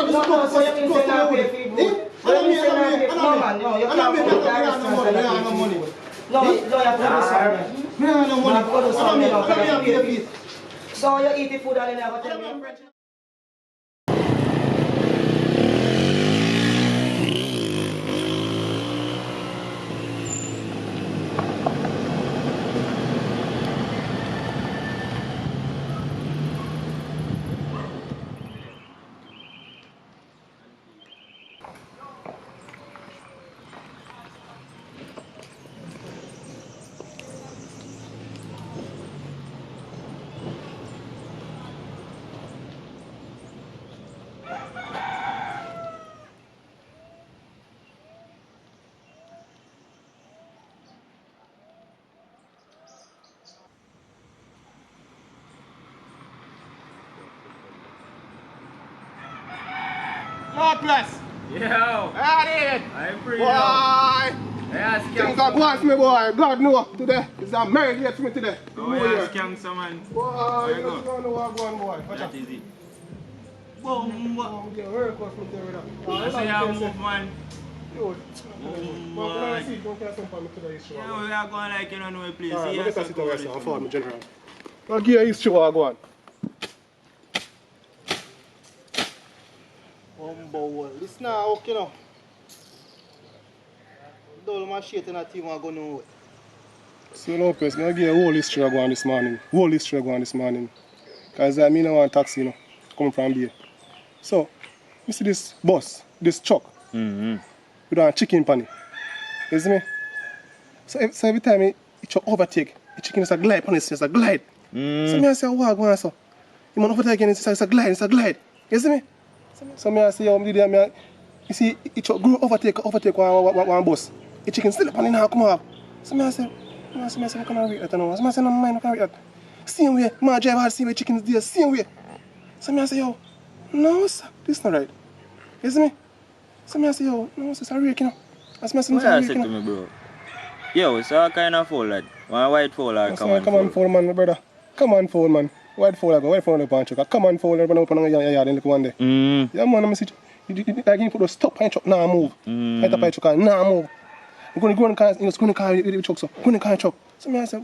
no, so you mean say not pay for food? So you mean say not pay for no man, no, you can't put the responsibility. No, you have to do something. Me have no money. You have to do something now, Come because you here, pay please. So you eat the food and then you have to tell me. Lord bless. Yo, I did. I'm free. Boy. Yeah, Things are going for me, boy. God know today. It's a merry day for me today. Oh, yeah, scam someone. Boy, you don't know what going, boy. Watch out. That is it. Boom, boom. Get very close to me there. I say I move, man. Yo, well, I see you don't care something for me today. Yeah, we are going like you don't know a place. Alright, See, look at that's that a cool situation. I'll follow me, General. I'll give you history what I go on. Well, this now okay now. Don't my shit in that team I go nowhere. So Lopez, I'll give you a whole history I go on this morning. Whole history I go on this morning. Because I mean I want taxi, you know, coming from here. So, you see this bus, this truck, with a chicken pan it. You see me? So every time it truck overtake, the chicken is a glide pan it's a glide. So me I say, what go on so? You want overtake again, it's a glide. You see me? So me I say, yo, you see, it truck grew overtake one bus. The chicken still up and now come up. So me I say, I can't read that now. So me I say, no mind, I can't read that. Same way, my driver had same way chickens there, same way. So me I say, yo, no sir, this not right. You see me? So me I say, yo, no sir, it's a rake, you know. That's my son, What you say to me, bro? Yo, so what kind of fowl that? One white fowl or come on Come on, fowl, man, my brother. Come on, fowl, man. White fowl, up on truck. Come on, fowl, run up on your yard and look one day. Yeah, man, I'm see. Like you put the stop on truck, now move. Right up on truck, now move. You're going to car with the truck, so go in the car truck. So me I say,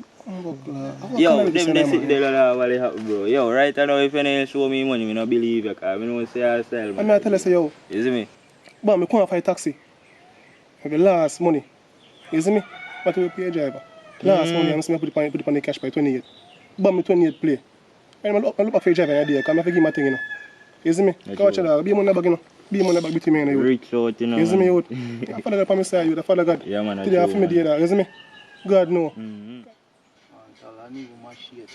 yo, them they sit there what they happen, bro. Yo, right now if any show me money, I don't believe you, because I don't say I sell. I tell you, say, yo. You see me? But I come for a taxi. For the last money. You see me? But we pay a driver. Last money, I'm going to put it on the cash by 28. But me 28 play. And I look for a driver idea, because I'm going to give my thing, you know. You see me? Watch it out. Be money back, you know. Be money back between me and you. Reach out, you know. You see me, youth? I follow God for me side, you. I follow God. Yeah, man. Today I feel me there, that. You see me? God know. I need my shit.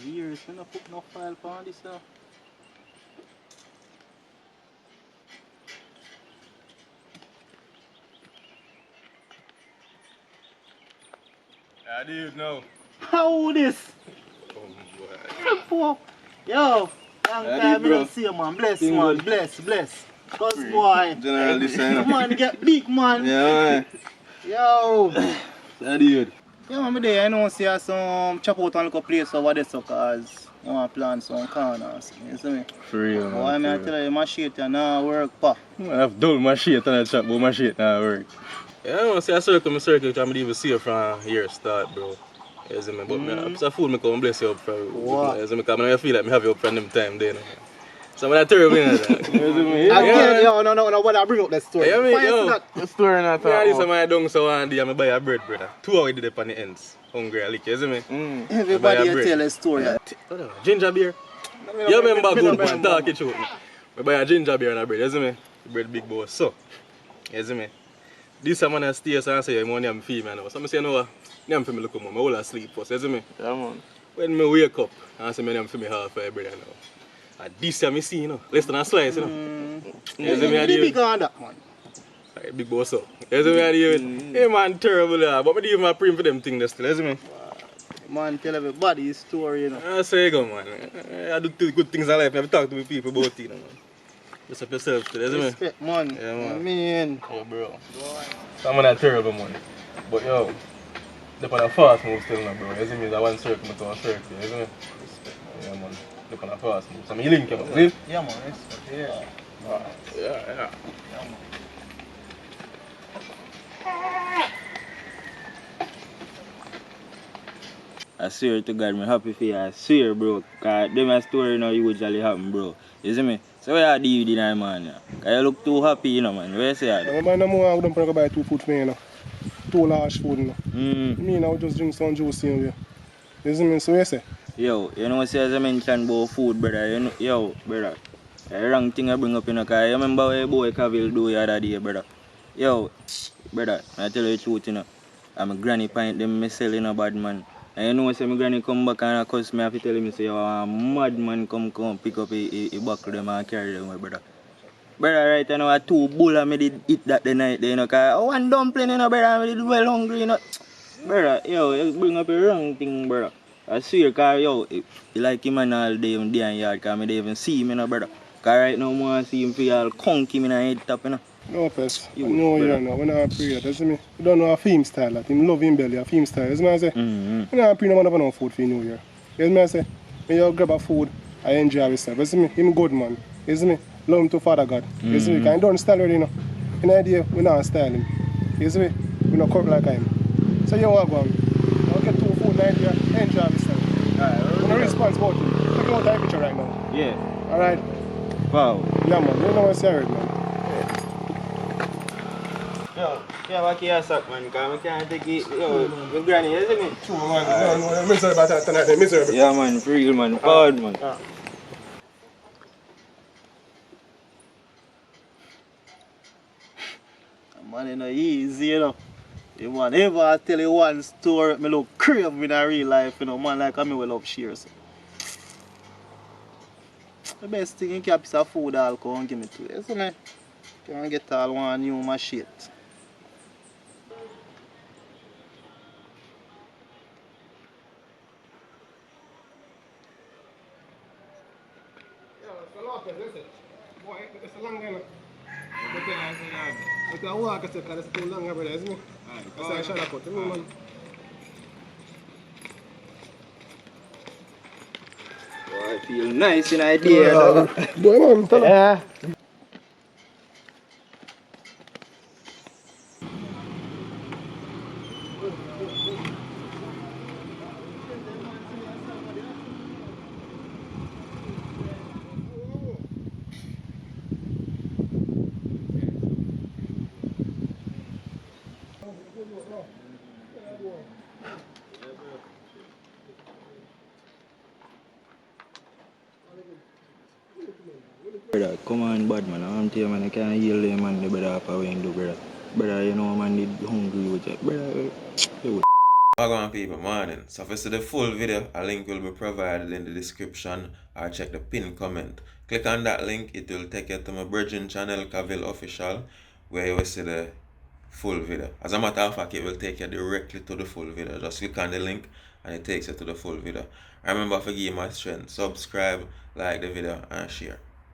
Years, when I put no file on this now. I did know. How this? Oh, Yo, long time I don't see you, man. Bless, man. Bless. Cause boy, General, listen. man, get big, man. Yeah, Yo. I did. Yeah, man, there, I know see some chop out on a place over there, so cause I want to plant some corners. You see me? For real, man. Boy, I tell you, my shit now work, pa. I have done my shit on the chat, but my shit now work. Yeah, I don't see a circle, because I didn't even see it from here start, bro. You see me? But it's a fool, I come bless you up for What? you see me? Because I feel like I have you up from them time then. Some of that terrible, you know. Again, yo, no, what I bring up that story. Yeah, I mean, yo, that. the story not talking. Yeah, this is my dung so one day I buy a bread, brother. 2 hours did it on the ends. Hungry, I lick, you see me? Everybody tell a story. Ginger beer. You remember good man talking to me. I buy a ginger beer and a bread, you see me? The bread big boss. So, you see me? This man that stays and say, I'm only a female now. So I say, no, I'm for me look at me. I'm all asleep first, you see me? Yeah, man. When I wake up, I say, I'm for me half a bread now. And this time I see, you know, less than a slice, you know. You see me? You big on that, man. Big boss up. You see me? Hey man, terrible there. But I do my print for them things still, you see me? Man, tell everybody his story, you know. I say go, man. I do good things in life. I talk to people about it, you know, man. Just up yourself still, you see me? Respect, man. Yeah, man. I mean. Yeah, bro. Some of that terrible, man. But yo, they're on a fast move still now, bro. You see me? It's a one circle to a circle, you see me? Respect, man. Yeah, man. look on the pass. So me link him, see? Yeah, man. Yeah. Yeah. I swear to God, I'm happy for you. I swear, bro. Cause them a story now usually happen, bro. You see me? So where are you the night, man? Yeah? Cause you look too happy, you know, man. Where you say that? I no more I wouldn't go buy 2 food for me, you know. 2 large food, you know. Me now just drink some juice in here. You see me? So you say? Yo, you know, say as I mentioned about food, brother. You know, yo, brother. The wrong thing I bring up, you know, cause you remember what your boy Cavill do the other day, brother. Yo, brother, I tell you the truth, you know. I'm a granny pint them me selling a bad man. And you know say my granny come back and cuss me, I have to tell him say yo a mad man come pick up a buckle them and carry them away, brother. Brother, right now a 2 bull and me did eat that the night there, you know, cause one dumpling, you know, brother, I did well hungry, you know. Brother, yo, you bring up a wrong thing, brother. I swear, cause yo, you like him and all day in the yard, cause me don't even see him, you know, brother. Cause right now I want to see him for all conky in the head top, you know. No, Pes. You, No, brother. you know, when I pray that, you see me? You don't know a theme style, that him love him belly, a theme style, you see me I say? When I pray no man have no food for New Year. You see me I say? When you grab a food, I enjoy myself, you see me? Him good man, you see me? Love him to Father God, you see me? Cause he don't style already, you know. In idea, we not style him, you see me? We not cut like him. So you want to go on, I'll get 2 food in idea, enjoy myself. Alright, No response about him. Take out that picture right now. yeah. Alright? Wow. Yeah man, you know what I say already, man. Yo, yeah, what can you suck, man? Because I can't take it. Yo, my granny, you see me? True man, no, miserable about that tonight, miserable. Yeah, man, for real, man. Proud, man. Man, you know, easy, you know. You man, ever I tell you one story, me look crave in a real life, you know, man, like me will love shares. The best thing you can piece of food, alcohol, and give me to you, isn't it? You can get all one new my shit. It's a long time. I can walk, because it's too long, brother, isn't it? That's why I shut up, you know, man. Oh, I feel nice in idea. Boy, man, tell him. Brother, come on, bad man. I'm telling you, man, I can't heal them, man. The brother up away and do, brother. Brother, you know, man, need hungry with it. Brother, Welcome people, morning. So if you see the full video, a link will be provided in the description or check the pinned comment. Click on that link, it will take you to my Virgin channel, Cavill Official, where you will see the full video. As a matter of fact, it will take you directly to the full video. Just click on the link and it takes you to the full video. Remember to give my strength, subscribe, like the video and share.